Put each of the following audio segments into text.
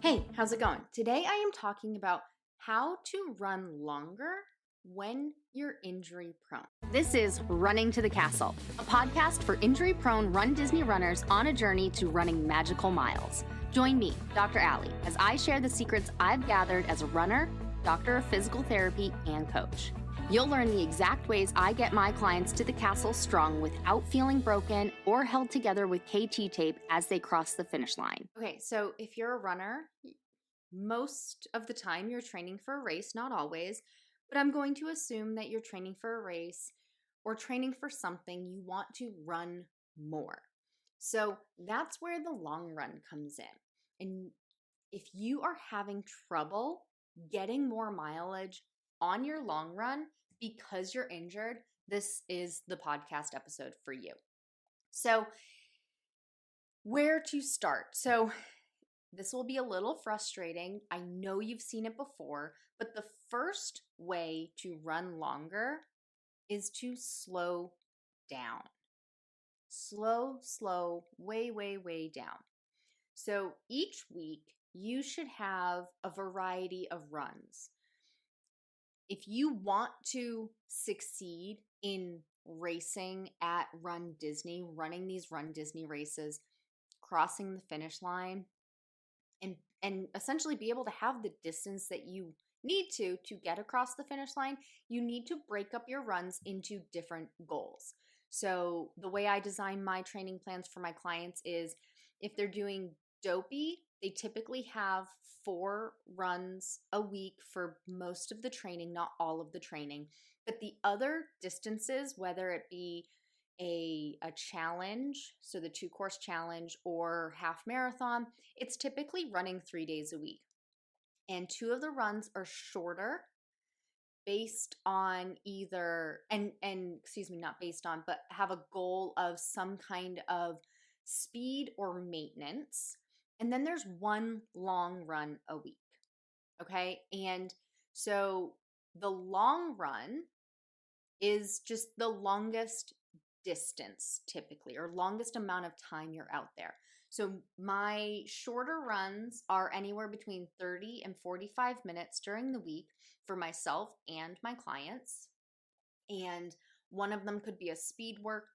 Hey, how's it going? Today I am talking about how to run longer when you're injury prone. This is Running to the Castle, a podcast for injury prone Run Disney runners on a journey to running magical miles. Join me, Dr. Allie, as I share the secrets I've gathered as a runner, doctor of physical therapy, and coach. You'll learn the exact ways I get my clients to the castle strong without feeling broken or held together with KT tape as they cross the finish line. Okay, so if you're a runner, most of the time you're training for a race, not always, but I'm going to assume that you're training for a race or training for something you want to run more. So that's where the long run comes in. And if you are having trouble getting more mileage on your long run because you're injured, this is the podcast episode for you. So, where to start? So, this will be a little frustrating. I know you've seen it before, but the first way to run longer is to slow down. Slow, way down. So, each week, you should have a variety of runs. If you want to succeed in racing at Run Disney, running these Run Disney races, crossing the finish line, and essentially be able to have the distance that you need to get across the finish line, you need to break up your runs into different goals. So the way I design my training plans for my clients is if they're doing dopey, they typically have 4 runs a week for most of the training, not all of the training. But the other distances, whether it be a challenge, so the 2-course challenge or half marathon, it's typically running 3 days a week. And 2 of the runs are shorter based on either, not based on, but have a goal of some kind of speed or maintenance. And then there's 1 long run a week. Okay. And so the long run is just the longest distance typically, or longest amount of time you're out there. So my shorter runs are anywhere between 30 and 45 minutes during the week for myself and my clients. And one of them could be a speed work.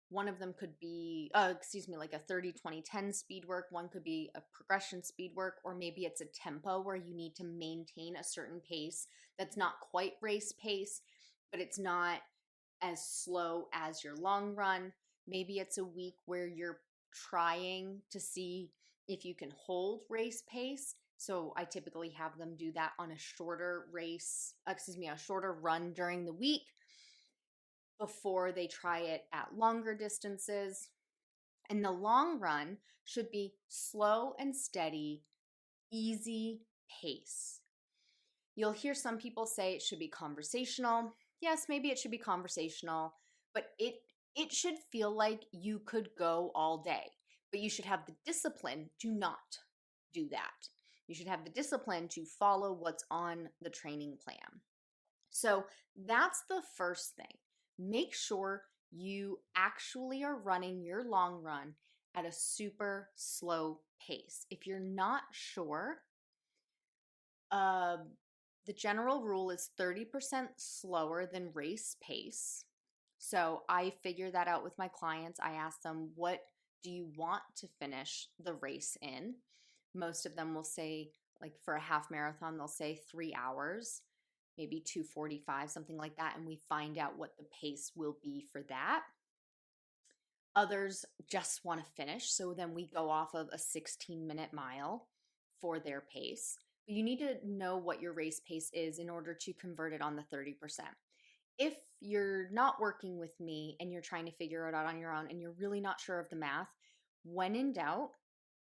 One of them could be, like a 30-20-10 speed work. One could be a progression speed work, or maybe it's a tempo where you need to maintain a certain pace that's not quite race pace, but it's not as slow as your long run. Maybe it's a week where you're trying to see if you can hold race pace. So I typically have them do that on a shorter run during the week before they try it at longer distances. And the long run should be slow and steady, easy pace. You'll hear some people say it should be conversational. Yes, maybe it should be conversational, but it should feel like you could go all day. But you should have the discipline to not do that. You should have the discipline to follow what's on the training plan. So that's the first thing. Make sure you actually are running your long run at a super slow pace. If you're not sure, the general rule is 30% slower than race pace. So I figure that out with my clients. I ask them, what do you want to finish the race in? Most of them will say, like for a half marathon, they'll say 3 hours, maybe 2:45, something like that. And we find out what the pace will be for that. Others just want to finish. So then we go off of a 16-minute mile for their pace. But you need to know what your race pace is in order to convert it on the 30%. If you're not working with me and you're trying to figure it out on your own and you're really not sure of the math, when in doubt,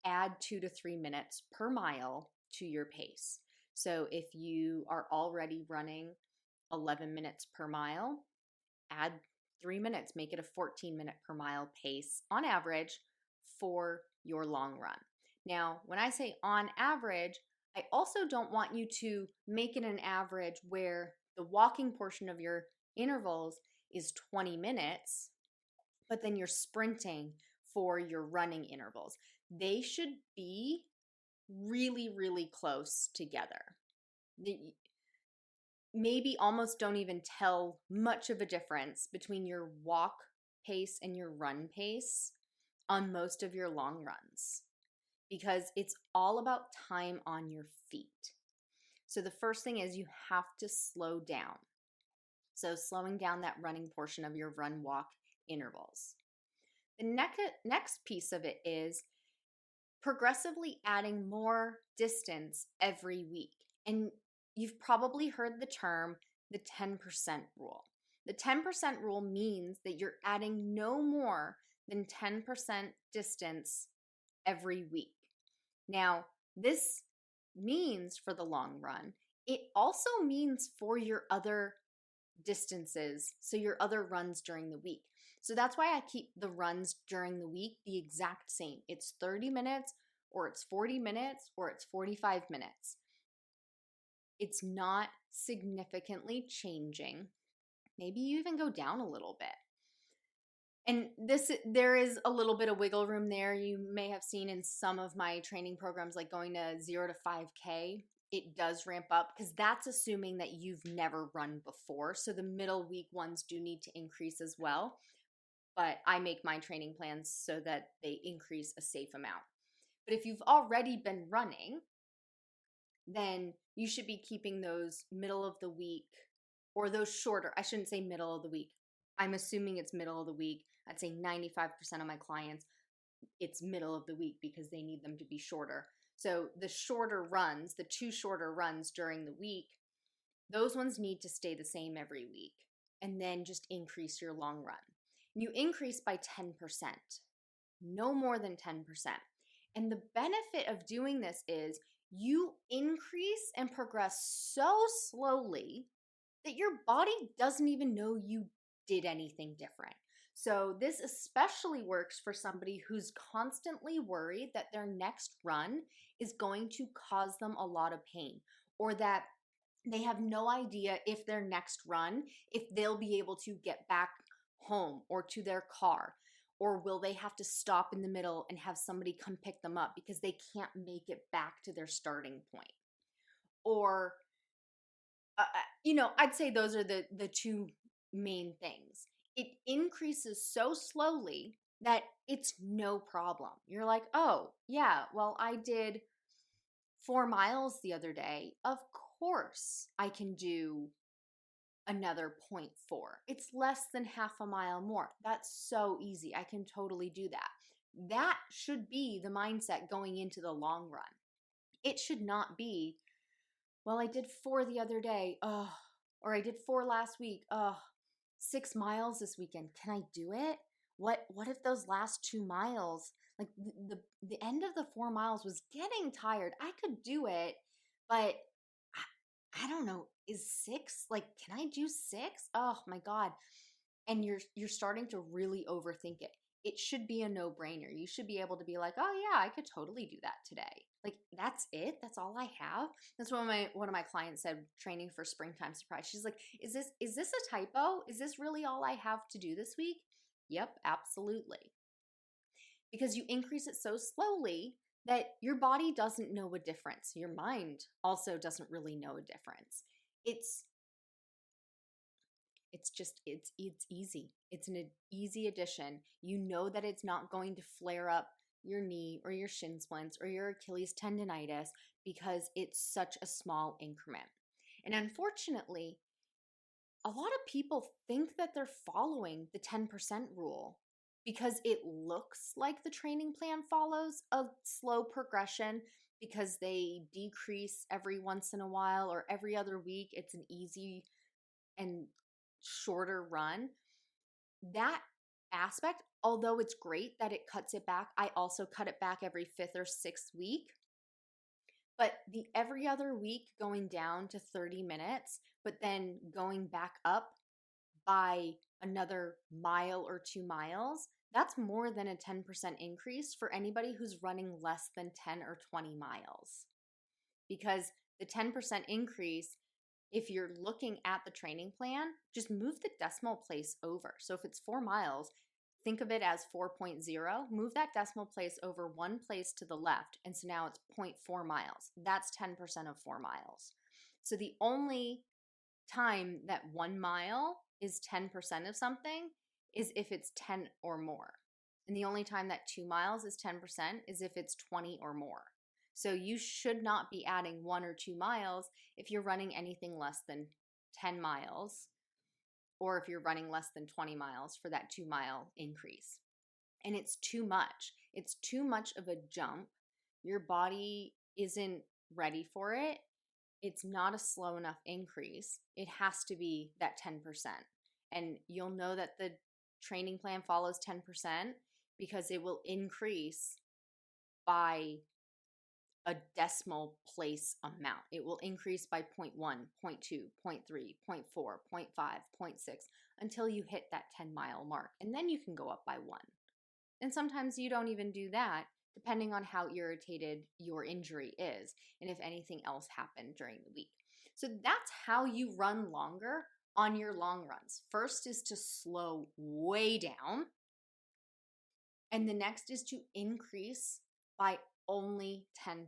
add 2 to 3 minutes per mile to your pace. So if you are already running 11 minutes per mile, add 3 minutes, make it a 14-minute per mile pace on average for your long run. Now, when I say on average, I also don't want you to make it an average where the walking portion of your intervals is 20 minutes, but then you're sprinting for your running intervals. They should be really, really close together. Maybe almost don't even tell much of a difference between your walk pace and your run pace on most of your long runs, because it's all about time on your feet. So the first thing is you have to slow down. So slowing down that running portion of your run walk intervals. The next piece of it is progressively adding more distance every week. And you've probably heard the term the 10% rule. The 10% rule means that you're adding no more than 10% distance every week. Now, this means for the long run, it also means for your other distances, so your other runs during the week. So that's why I keep the runs during the week the exact same. It's 30 minutes, or it's 40 minutes, or it's 45 minutes. It's not significantly changing. Maybe you even go down a little bit. And there is a little bit of wiggle room there. You may have seen in some of my training programs, like going to 0 to 5K, it does ramp up, because that's assuming that you've never run before. So the middle week ones do need to increase as well. But I make my training plans so that they increase a safe amount. But if you've already been running, then you should be keeping those middle of the week, or those shorter. I shouldn't say middle of the week. I'm assuming it's middle of the week. I'd say 95% of my clients, it's middle of the week because they need them to be shorter. So the shorter runs, the 2 shorter runs during the week, those ones need to stay the same every week, and then just increase your long run. You increase by 10%, no more than 10%. And the benefit of doing this is you increase and progress so slowly that your body doesn't even know you did anything different. So this especially works for somebody who's constantly worried that their next run is going to cause them a lot of pain, or that they have no idea if their next run, if they'll be able to get back home or to their car, or will they have to stop in the middle and have somebody come pick them up because they can't make it back to their starting point. Or, I'd say those are the 2 main things. It increases so slowly that it's no problem. You're like, oh, yeah, well, I did 4 miles the other day. Of course, I can do another 0.4. It's less than half a mile more. That's so easy. I can totally do that. That should be the mindset going into the long run. It should not be, well, I did 4 the other day. Oh, or I did 4 last week. Oh, 6 miles this weekend. Can I do it? What if those last 2 miles, like the end of the 4 miles was getting tired. I could do it, but I don't know, is 6, like, can I do 6? Oh my God. And you're starting to really overthink it. It should be a no-brainer. You should be able to be like, oh yeah, I could totally do that today. Like, that's it? That's all I have? That's what one of my clients said, training for Springtime Surprise. She's like, is this a typo? Is this really all I have to do this week? Yep, absolutely. Because you increase it so slowly that your body doesn't know a difference. Your mind also doesn't really know a difference. It's easy. It's an easy addition. You know that it's not going to flare up your knee or your shin splints or your Achilles tendonitis because it's such a small increment. And unfortunately, a lot of people think that they're following the 10% rule because it looks like the training plan follows a slow progression, because they decrease every once in a while or every other week. It's an easy and shorter run. That aspect, although it's great that it cuts it back, I also cut it back every 5th or 6th week. But the every other week going down to 30 minutes, but then going back up by another mile or 2 miles, that's more than a 10% increase for anybody who's running less than 10 or 20 miles. Because the 10% increase, if you're looking at the training plan, just move the decimal place over. So if it's 4 miles, think of it as 4.0. Move that decimal place over one place to the left, and so now it's 0.4 miles. That's 10% of 4 miles. So the only time that 1 mile is 10% of something is if it's 10 or more. And the only time that 2 miles is 10% is if it's 20 or more. So you should not be adding 1 or 2 miles if you're running anything less than 10 miles, or if you're running less than 20 miles for that 2 mile increase. And it's too much. It's too much of a jump. Your body isn't ready for it. It's not a slow enough increase. It has to be that 10%. And you'll know that the training plan follows 10% because it will increase by a decimal place amount. It will increase by 0.1, 0.2, 0.3, 0.4, 0.5, 0.6 until you hit that 10-mile mark. And then you can go up by 1. And sometimes you don't even do that, depending on how irritated your injury is and if anything else happened during the week. So that's how you run longer on your long runs. First is to slow way down, and the next is to increase by only 10%.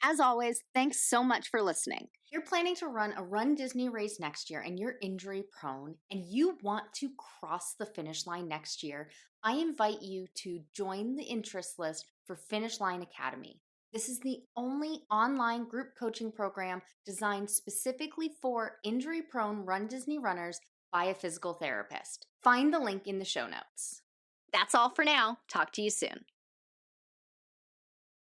As always, thanks so much for listening. If you're planning to run a runDisney race next year and you're injury prone and you want to cross the finish line next year, I invite you to join the interest list for Finish Line Academy. This is the only online group coaching program designed specifically for injury prone runDisney runners by a physical therapist. Find the link in the show notes. That's all for now. Talk to you soon.